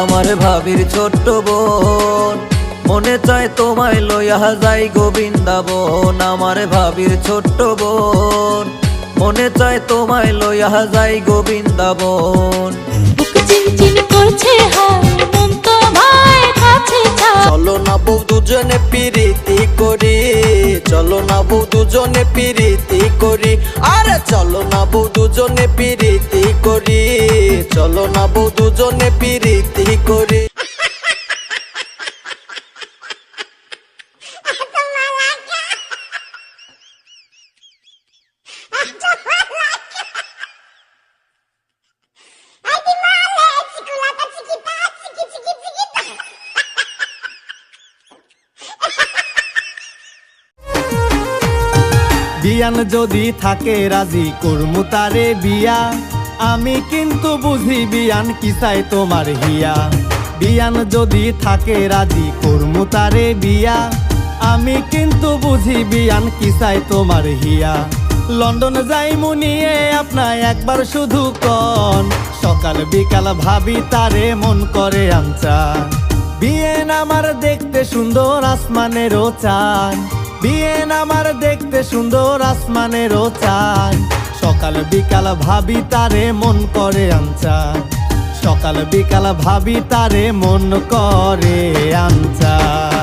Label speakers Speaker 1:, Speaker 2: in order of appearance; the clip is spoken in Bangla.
Speaker 1: আমার ভাবির ছোট্ট বোন, মনে চায় তোমায় লইয়া যাই গো বৃন্দাবন। আমার ভাবির ছোট্ট বোন, মনে চায় তোমায় লইয়া যাই গো বৃন্দাবন।
Speaker 2: বুক চিনচিন করছে হায়, মন তোমায় কাছে চায়।
Speaker 1: চলো না বউ দুজনে প্রীতি করি, চলো না বউ দুজনে প্রীতি করি, আরে চলো না বউ দুজনে প্রীতি করি, চলো না বউ দুজনে প্রীতি করি।
Speaker 3: বিয়ান যদি থাকে রাজি করমু তারে বিয়া, আমি কিন্তু বুঝি বিয়ান কি চাই তোমার হিয়া। বিয়ান যদি থাকে রাজি করমু তারে বিয়া, আমি কিন্তু বুঝি বিয়ান কি চাই তোমার হিয়া। লন্ডন যাইমু নিয়ে আপনায় একবার শুধু কন, সকাল বিকাল ভাবি তারে মন করে আনচান। বিয়েন আমার দেখতে সুন্দর আসমানেরও চান, বিয়েন আমার দেখতে সুন্দর আসমানেরও চান। সকাল বিকাল ভাবি তারে মন করে আনচান, সকাল বিকাল ভাবি তারে মন করে আনচান।